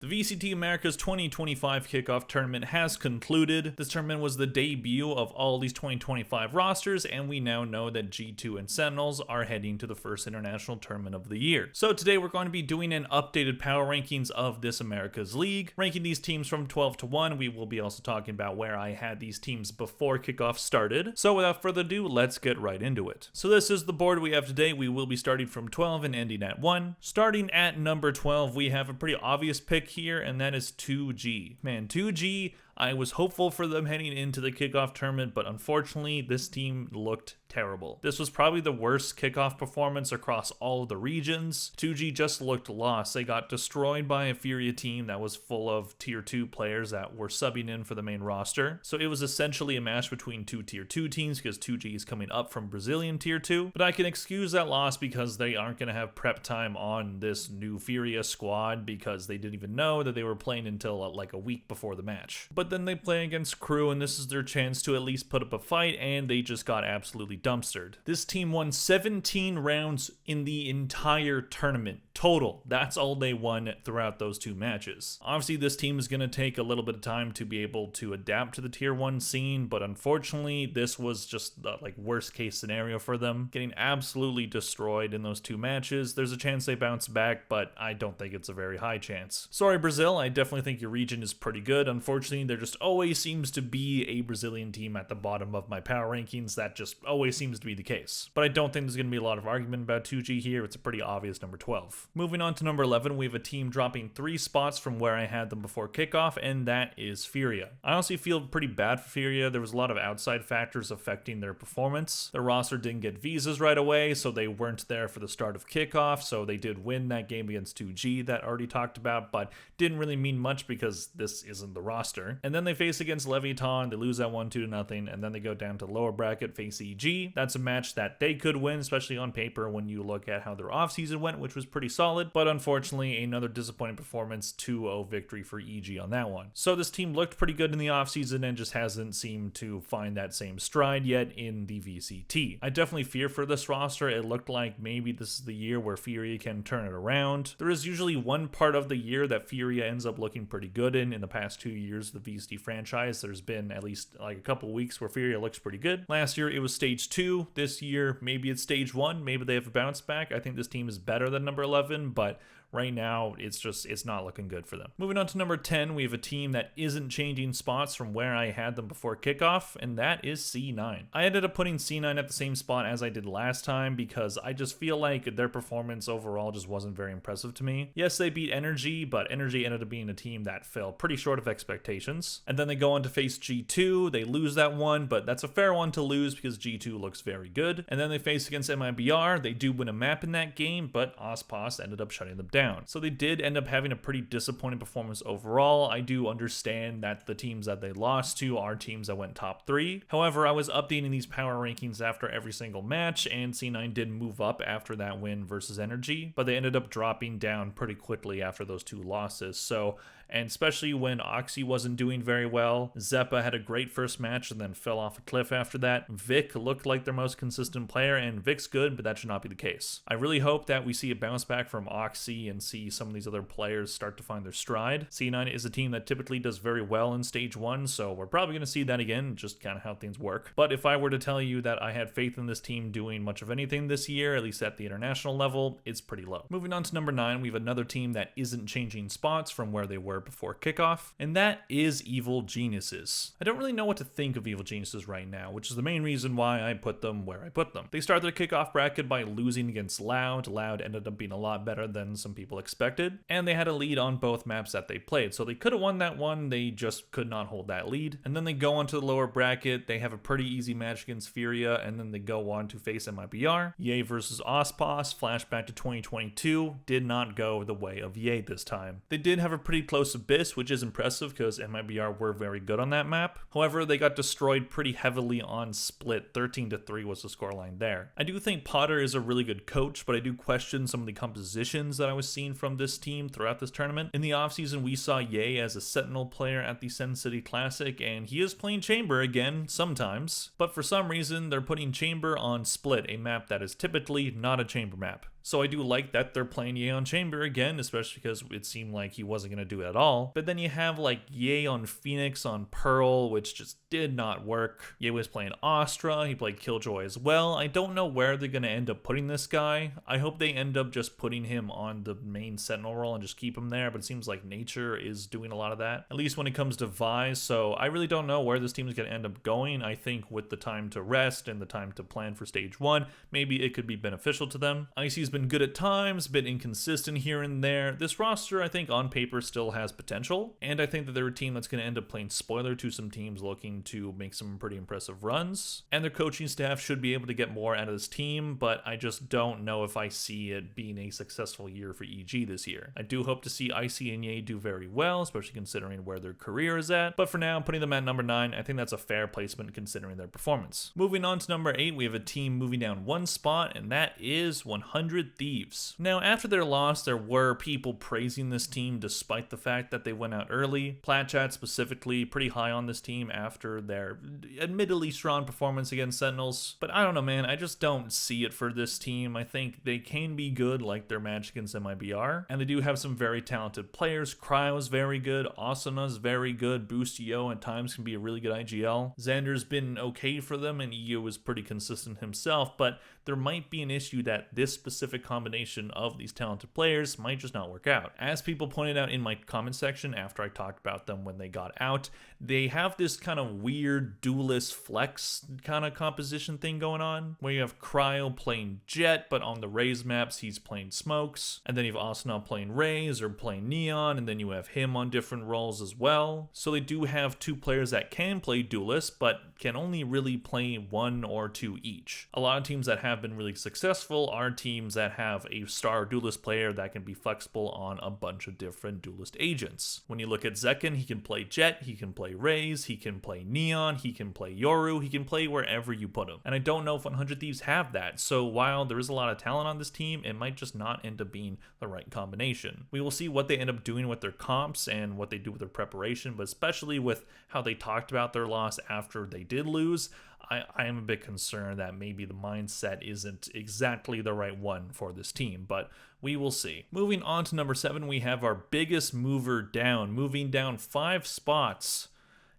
The VCT Americas 2025 Kickoff tournament has concluded. This tournament was the debut of all these 2025 rosters, and we now know that G2 and Sentinels are heading to the first international tournament of the year. So today we're going to be doing an updated power rankings of this Americas League, ranking these teams from 12 to 1. We will be also talking about where I had these teams before kickoff started. So without further ado, let's get right into it. So this is the board we have today. We will be starting from 12 and ending at 1. Starting at number 12, we have a pretty obvious pick here, and that is 2G. Man, 2G, I was hopeful for them heading into the kickoff tournament, but unfortunately, this team looked terrible. This was probably the worst kickoff performance across all of the regions. 2G just looked lost. They got destroyed by a Furia team that was full of tier 2 players that were subbing in for the main roster. So it was essentially a match between two tier 2 teams because 2G is coming up from Brazilian tier 2. But I can excuse that loss because they aren't going to have prep time on this new Furia squad because they didn't even know that they were playing until like a week before the match. But then they play against Crew, and this is their chance to at least put up a fight, and they just got absolutely dumpstered. This team won 17 rounds in the entire tournament total. That's all they won throughout those two matches. Obviously, this team is going to take a little bit of time to be able to adapt to the tier 1 scene, but unfortunately, this was just the worst case scenario for them, getting absolutely destroyed in those two matches. There's a chance they bounce back, but I don't think it's a very high chance. Sorry, Brazil, I definitely think your region is pretty good. Unfortunately, there just always seems to be a Brazilian team at the bottom of my power rankings. That just always seems to be the case. But I don't think there's going to be a lot of argument about 2G here. It's a pretty obvious number 12. Moving on to number 11, we have a team dropping 3 spots from where I had them before kickoff, and that is Furia. I honestly feel pretty bad for Furia. There was a lot of outside factors affecting their performance. Their roster didn't get visas right away, so they weren't there for the start of kickoff, so they did win that game against 2G that I already talked about, but didn't really mean much because this isn't the roster. And then they face against Leviton, they lose that 1-2-0, and then they go down to lower bracket, face EG. That's a match that they could win, especially on paper when you look at how their offseason went, which was pretty solid, but unfortunately another disappointing performance, 2-0 victory for EG on that one. So this team looked pretty good in the offseason and just hasn't seemed to find that same stride yet in the VCT. I definitely fear for this roster. It looked like maybe this is the year where Furia can turn it around. There is usually one part of the year that Furia ends up looking pretty good in the past 2 years of the VCT franchise. There's been at least a couple weeks where Furia looks pretty good. Last year it was stage 2. This year maybe it's stage 1. Maybe they have a bounce back. I think this team is better than number 11, but right now, it's not looking good for them. Moving on to number 10, we have a team that isn't changing spots from where I had them before kickoff, and that is C9. I ended up putting C9 at the same spot as I did last time because I just feel like their performance overall just wasn't very impressive to me. Yes, they beat Energy, but Energy ended up being a team that fell pretty short of expectations. And then they go on to face G2. They lose that one, but that's a fair one to lose because G2 looks very good. And then they face against MIBR. They do win a map in that game, but Ospos ended up shutting them down. So they did end up having a pretty disappointing performance overall. I do understand that the teams that they lost to are teams that went top 3. However, I was updating these power rankings after every single match, and C9 did move up after that win versus Energy, but they ended up dropping down pretty quickly after those 2 losses. So, and especially when Oxy wasn't doing very well, Zeppa had a great first match and then fell off a cliff after that. Vic looked like their most consistent player, and Vic's good, but that should not be the case. I really hope that we see a bounce back from Oxy and see some of these other players start to find their stride. C9 is a team that typically does very well in stage 1, so we're probably going to see that again, just kind of how things work. But if I were to tell you that I had faith in this team doing much of anything this year, at least at the international level, it's pretty low. Moving on to number 9, we have another team that isn't changing spots from where they were before kickoff, and that is Evil Geniuses. I don't really know what to think of Evil Geniuses right now, which is the main reason why I put them where I put them. They started their kickoff bracket by losing against Loud. Loud ended up being a lot better than some people expected, and they had a lead on both maps that they played, so they could have won that one. They just could not hold that lead. And then they go on to the lower bracket. They have a pretty easy match against Furia, and then they go on to face MIBR. Ye versus Ospos, flashback to 2022, did not go the way of Ye this time. They did have a pretty close Abyss, which is impressive because MIBR were very good on that map. However, they got destroyed pretty heavily on Split. 13-3 was the scoreline there. I do think Potter is a really good coach, but I do question some of the compositions that I was seeing from this team throughout this tournament. In the offseason, we saw Ye as a Sentinel player at the Sen City Classic, and he is playing Chamber again sometimes, but for some reason they're putting Chamber on Split, a map that is typically not a Chamber map. So I do like that they're playing Ye on Chamber again, especially because it seemed like he wasn't going to do it at all. But then you have like Ye on Phoenix on Pearl, which just did not work. Ye was playing Astra, he played Killjoy as well. I don't know where they're going to end up putting this guy. I hope they end up just putting him on the main Sentinel role and just keep him there, but it seems like Nature is doing a lot of that, at least when it comes to Vi. So I really don't know where this team is going to end up going. I think with the time to rest and the time to plan for stage 1, maybe it could be beneficial to them. Icy's been good at times, a bit inconsistent here and there. This roster, I think, on paper still has potential, and I think that they're a team that's going to end up playing spoiler to some teams looking to make some pretty impressive runs, and their coaching staff should be able to get more out of this team, but I just don't know if I see it being a successful year for EG this year. I do hope to see Icy and Ye do very well, especially considering where their career is at, but for now, putting them at number 9, I think that's a fair placement considering their performance. Moving on to number 8, we have a team moving down one spot, and that is 100 Thieves. Now, after their loss, there were people praising this team despite the fact that they went out early. Platchat specifically pretty high on this team after their admittedly strong performance against Sentinels, but I don't know, man, I just don't see it for this team. I think they can be good like their match against MIBR, and they do have some very talented players. Cryo's very good, Asana's very good, Boostio at times can be a really good IGL. Xander's been okay for them, and EU is pretty consistent himself, but there might be an issue that this specific combination of these talented players might just not work out. As people pointed out in my comment section after I talked about them when they got out, they have this kind of weird duelist flex kind of composition thing going on, where you have Cryo playing Jet, but on the Raze maps he's playing Smokes, and then you have Asuna playing Raze or playing Neon, and then you have him on different roles as well. So they do have two players that can play duelist, but can only really play one or two each. A lot of teams that have been really successful are teams that have a star duelist player that can be flexible on a bunch of different duelist agents. When you look at Zekken, he can play Jet, he can play Raze, he can play Neon, he can play Yoru, he can play wherever you put him. And I don't know if 100 Thieves have that, so while there is a lot of talent on this team, it might just not end up being the right combination. We will see what they end up doing with their comps and what they do with their preparation, but especially with how they talked about their loss after they did lose, I am a bit concerned that maybe the mindset isn't exactly the right one for this team, but we will see. Moving on to number 7, we have our biggest mover down, moving down 5 spots.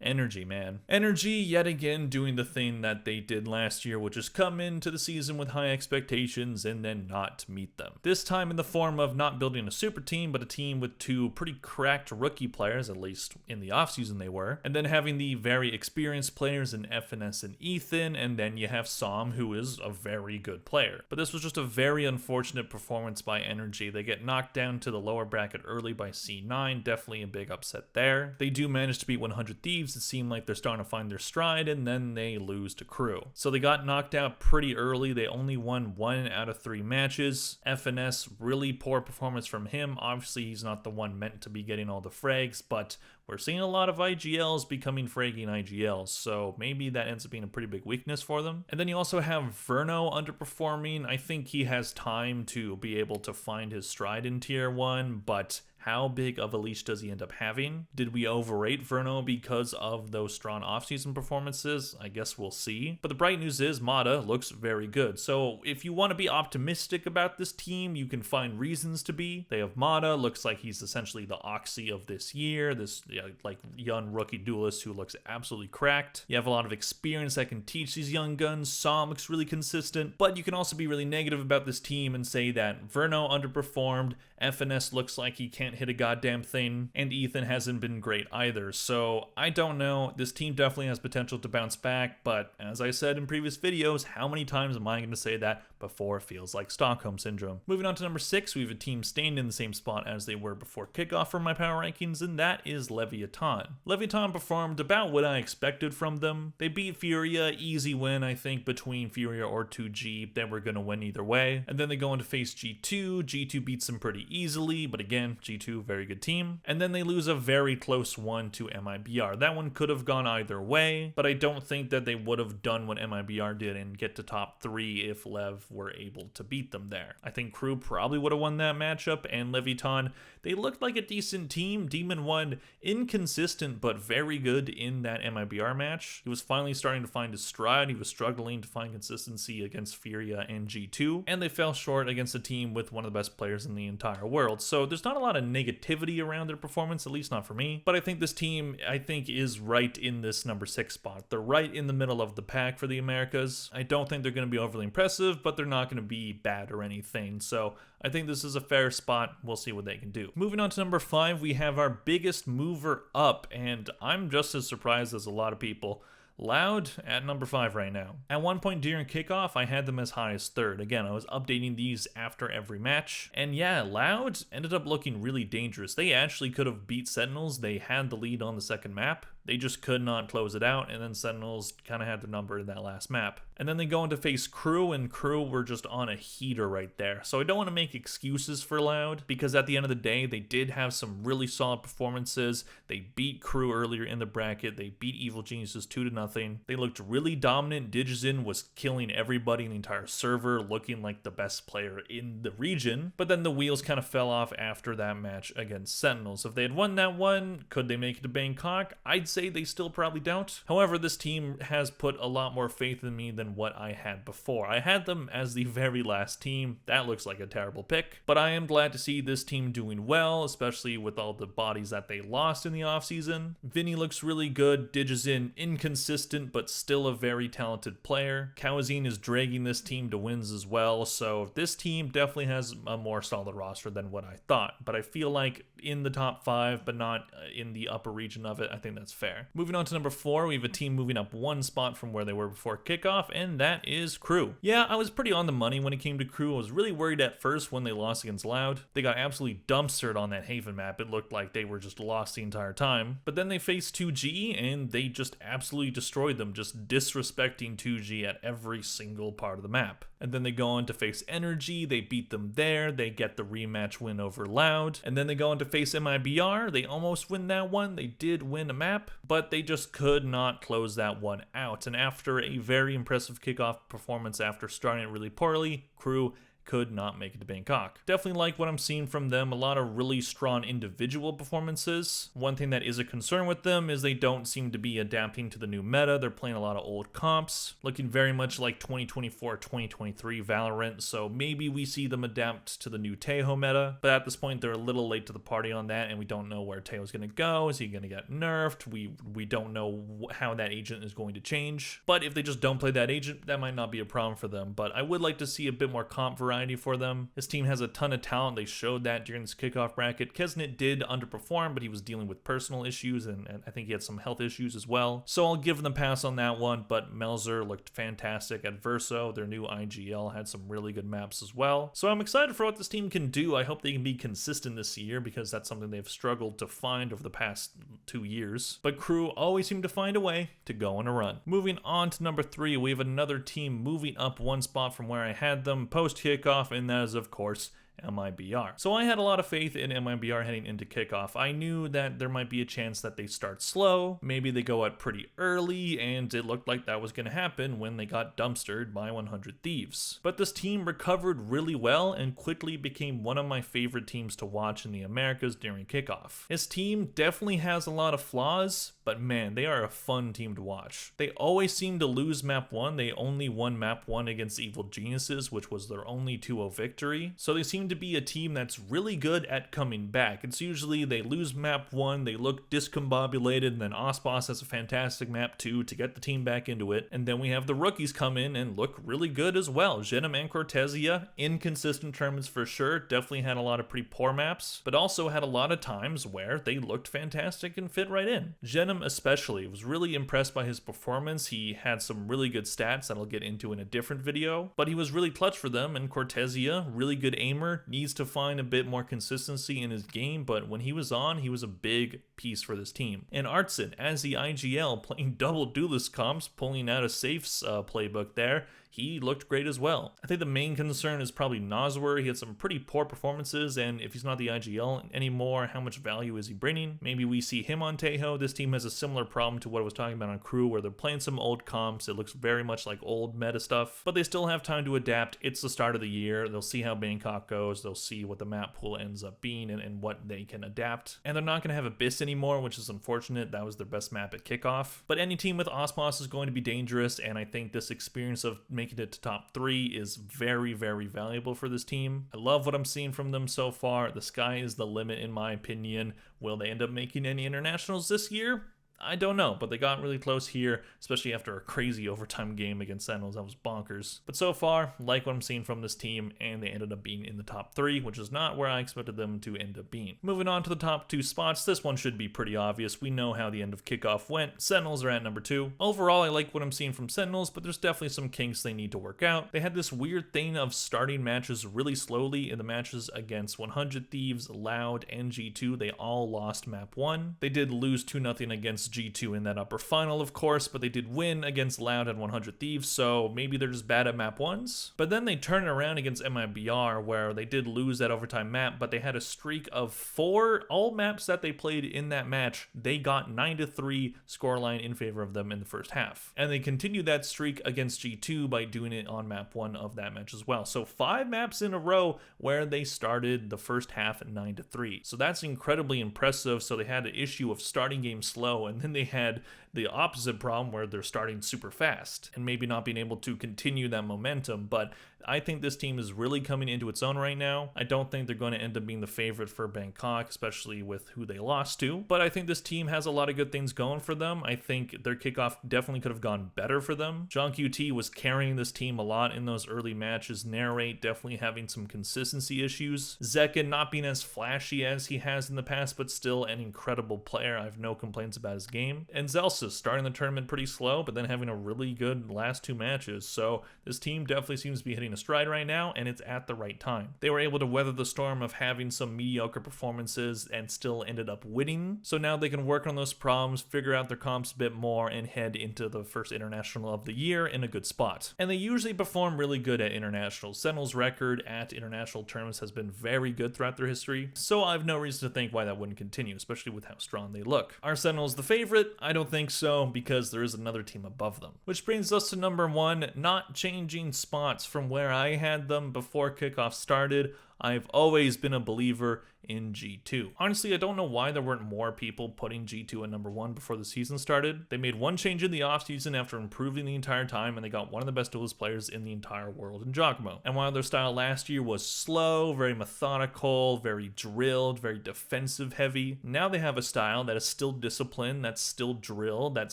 Energy, man. Energy, yet again, doing the thing that they did last year, which is come into the season with high expectations and then not meet them. This time in the form of not building a super team, but a team with 2 pretty cracked rookie players, at least in the offseason they were, and then having the very experienced players in FNS and Ethan, and then you have Som, who is a very good player. But this was just a very unfortunate performance by Energy. They get knocked down to the lower bracket early by C9, definitely a big upset there. They do manage to beat 100 Thieves. It seemed like they're starting to find their stride, and then they lose to Crew. So they got knocked out pretty early. They only won 1 out of 3 matches. FNS, really poor performance from him. Obviously, he's not the one meant to be getting all the frags, but we're seeing a lot of IGLs becoming fragging IGLs, so maybe that ends up being a pretty big weakness for them. And then you also have Verno underperforming. I think he has time to be able to find his stride in Tier 1, but how big of a leash does he end up having? Did we overrate Verno because of those strong offseason performances? I guess we'll see. But the bright news is Mata looks very good. So if you want to be optimistic about this team, you can find reasons to be. They have Mata, looks like he's essentially the Oxy of this year, this like young rookie duelist who looks absolutely cracked. You have a lot of experience that can teach these young guns. Som looks really consistent, but you can also be really negative about this team and say that Verno underperformed, FNS looks like he can't hit a goddamn thing, and Ethan hasn't been great either. So I don't know. This team definitely has potential to bounce back, but as I said in previous videos, how many times am I going to say that before it feels like Stockholm Syndrome? Moving on to number 6, we have a team staying in the same spot as they were before kickoff for my power rankings, and that is Leviathan. Leviathan performed about what I expected from them. They beat Furia, easy win, I think, between Furia or 2G. They were going to win either way. And then they go on to face G2. G2 beats them pretty easily, but again, G2 G2, very good team. And then they lose a very close one to MIBR. That one could have gone either way, but I don't think that they would have done what MIBR did and get to top 3 if Lev were able to beat them there. I think Crew probably would have won that matchup, and Leviton, they looked like a decent team. Demon 1, inconsistent but very good in that MIBR match. He was finally starting to find his stride. He was struggling to find consistency against Furia and G2, and they fell short against a team with one of the best players in the entire world. So there's not a lot of negativity around their performance, at least not for me, but I think this team, is right in this number 6 spot. They're right in the middle of the pack for the Americas. I don't think they're going to be overly impressive, but they're not going to be bad or anything. So I think this is a fair spot. We'll see what they can do. Moving on to number 5, we have our biggest mover up, and I'm just as surprised as a lot of people. Loud at number 5 right now. At one point during kickoff, I had them as high as 3rd. Again, I was updating these after every match. And yeah, Loud ended up looking really dangerous. They actually could have beat Sentinels. They had the lead on the second map. They just could not close it out, and then Sentinels kind of had the number in that last map. And then they go in to face Crew, and Crew were just on a heater right there. So I don't want to make excuses for Loud, because at the end of the day, they did have some really solid performances. They beat Crew earlier in the bracket. They beat Evil Geniuses 2-0. They looked really dominant. Digizin was killing everybody in the entire server, looking like the best player in the region. But then the wheels kind of fell off after that match against Sentinels. If they had won that one, could they make it to Bangkok? I'd say they still probably don't. However, this team has put a lot more faith in me than what I had before. I had them as the very last team. That looks like a terrible pick, but I am glad to see this team doing well, especially with all the bodies that they lost in the offseason. Vinny looks really good. Digizin, inconsistent, but still a very talented player. Kawazine is dragging this team to wins as well, so this team definitely has a more solid roster than what I thought, but I feel like in the top 5, but not in the upper region of it. I think that's fair. Moving on to number 4, we have a team moving up 1 spot from where they were before kickoff, and that is Crew. Yeah, I was pretty on the money when it came to Crew. I was really worried at first when they lost against Loud. They got absolutely dumpstered on that Haven map. It looked like they were just lost the entire time. But then they faced 2G, and they just absolutely destroyed them, just disrespecting 2G at every single part of the map. And then they go on to face Energy. They beat them there. They get the rematch win over Loud. And then they go on to face MIBR. They almost win that one. They did win a map, but they just could not close that one out. And after a very impressive kickoff performance after starting it really poorly, Crew could not make it to Bangkok. Definitely like what I'm seeing from them. A lot of really strong individual performances. One thing that is a concern with them is they don't seem to be adapting to the new meta. They're playing a lot of old comps, looking very much like 2024-2023 Valorant, so maybe we see them adapt to the new Tejo meta, but at this point they're a little late to the party on that, and we don't know where Tejo's going to go. Is he going to get nerfed? We don't know how that agent is going to change, but if they just don't play that agent, that might not be a problem for them, but I would like to see a bit more comp variety for them. This team has a ton of talent. They showed that during this kickoff bracket. Kesnit did underperform, but he was dealing with personal issues, and I think he had some health issues as well. So I'll give them a pass on that one, but Melzer looked fantastic at Verso. Their new IGL had some really good maps as well. So I'm excited for what this team can do. I hope they can be consistent this year, because that's something they've struggled to find over the past 2 years. But Crew always seem to find a way to go on a run. Moving on to number 3, we have another team moving up 1 spot from where I had them post kickoff, and that is, of course, MIBR. So I had a lot of faith in MIBR heading into kickoff. I knew that there might be a chance that they start slow, maybe they go out pretty early, and it looked like that was going to happen when they got dumpstered by 100 Thieves. But this team recovered really well and quickly became one of my favorite teams to watch in the Americas during kickoff. This team definitely has a lot of flaws, but man, they are a fun team to watch. They always seem to lose map 1. They only won map 1 against Evil Geniuses, which was their only 2-0 victory. So they seem to be a team that's really good at coming back. It's usually they lose map 1, they look discombobulated, and then Ospos has a fantastic map 2 to get the team back into it. And then we have the rookies come in and look really good as well. Genom and Cortesia, inconsistent tournaments for sure, definitely had a lot of pretty poor maps, but also had a lot of times where they looked fantastic and fit right in. Genom especially was really impressed by his performance. He had some really good stats that I'll get into in a different video, but he was really clutch for them. And Cortesia, really good aimer, needs to find a bit more consistency in his game, but when he was on, he was a big piece for this team. And Artson, as the IGL, playing double duelist comps, pulling out a Safe's playbook there, he looked great as well. I think the main concern is probably Noswer. He had some pretty poor performances, and if he's not the IGL anymore, how much value is he bringing? Maybe we see him on Tejo. This team has a similar problem to what I was talking about on Crew, where they're playing some old comps. It looks very much like old meta stuff, but they still have time to adapt. It's the start of the year. They'll see how Bangkok goes. They'll see what the map pool ends up being and what they can adapt. And they're not going to have Abyss anymore, which is unfortunate. That was their best map at kickoff. But any team with Osmos is going to be dangerous, and I think this experience of making it to top 3 is very, very valuable for this team. I love what I'm seeing from them so far. The sky is the limit in my opinion. Will they end up making any internationals this year? I don't know, but they got really close here, especially after a crazy overtime game against Sentinels. That was bonkers. But so far, like what I'm seeing from this team, and they ended up being in the top 3, which is not where I expected them to end up being. Moving on to the top 2 spots, this one should be pretty obvious. We know how the end of kickoff went. Sentinels are at number 2. Overall, I like what I'm seeing from Sentinels, but there's definitely some kinks they need to work out. They had this weird thing of starting matches really slowly. In the matches against 100 Thieves, Loud, and G2, they all lost map 1. They did lose 2-0 against G2 in that upper final, of course, but they did win against Loud and 100 Thieves, so maybe they're just bad at map 1s. But then they turn it around against MIBR, where they did lose that overtime map, but they had a streak of 4 all maps that they played in that match. They got 9-3 scoreline in favor of them in the first half. And they continued that streak against G2 by doing it on map 1 of that match as well. So 5 maps in a row where they started the first half at 9-3. So that's incredibly impressive. So they had an issue of starting games slow, and then they had the opposite problem where they're starting super fast and maybe not being able to continue that momentum. But I think this team is really coming into its own right now. I don't think they're going to end up being the favorite for Bangkok, especially with who they lost to. But I think this team has a lot of good things going for them. I think their kickoff definitely could have gone better for them. John QT was carrying this team a lot in those early matches. Narrate definitely having some consistency issues. Zeka not being as flashy as he has in the past, but still an incredible player. I have no complaints about his game. And Zelsa starting the tournament pretty slow, but then having a really good last 2 matches. So this team definitely seems to be hitting a stride right now, and it's at the right time. They were able to weather the storm of having some mediocre performances and still ended up winning. So now they can work on those problems, figure out their comps a bit more, and head into the first international of the year in a good spot. And they usually perform really good at internationals. Sentinel's record at international tournaments has been very good throughout their history, so I have no reason to think why that wouldn't continue, especially with how strong they look. Are Sentinels the favorite? I don't think so, because there is another team above them. Which brings us to number 1, not changing spots from where I had them before kickoff started. I've always been a believer in G2. Honestly, I don't know why there weren't more people putting G2 at number 1 before the season started. They made one change in the offseason after improving the entire time, and they got one of the best duelist players in the entire world in Giacomo. And while their style last year was slow, very methodical, very drilled, very defensive heavy, now they have a style that is still disciplined, that's still drilled, that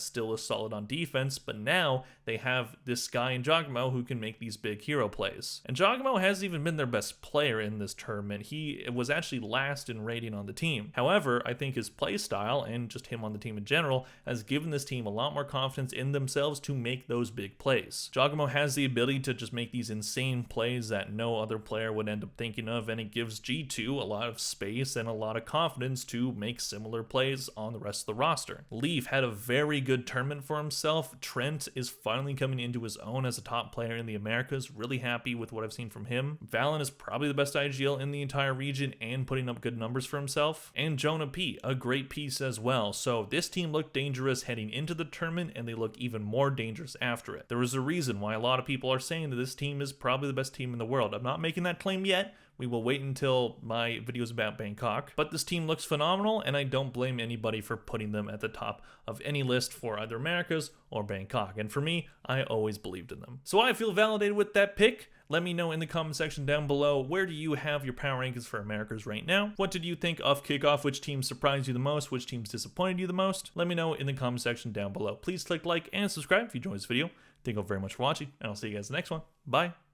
still is solid on defense, but now they have this guy in Giacomo who can make these big hero plays. And Giacomo hasn't even been their best player in this tournament. He was actually last in rating on the team. However, I think his play style and just him on the team in general has given this team a lot more confidence in themselves to make those big plays. Giacomo has the ability to just make these insane plays that no other player would end up thinking of, and it gives G2 a lot of space and a lot of confidence to make similar plays on the rest of the roster. Leaf had a very good tournament for himself. Trent is finally coming into his own as a top player in the Americas. Really happy with what I've seen from him. Valen is probably the best IGL in the entire region and putting up good numbers for himself. And Jonah P, a great piece as well. So this team looked dangerous heading into the tournament, and they look even more dangerous after it. There is a reason why a lot of people are saying that this team is probably the best team in the world. I'm not making that claim yet. We will wait until my videos about Bangkok. But this team looks phenomenal, and I don't blame anybody for putting them at the top of any list for either Americas or Bangkok. And for me, I always believed in them. So I feel validated with that pick. Let me know in the comment section down below, where do you have your power rankings for Americas right now? What did you think of kickoff? Which teams surprised you the most? Which teams disappointed you the most? Let me know in the comment section down below. Please click like and subscribe if you enjoyed this video. Thank you all very much for watching, and I'll see you guys in the next one. Bye.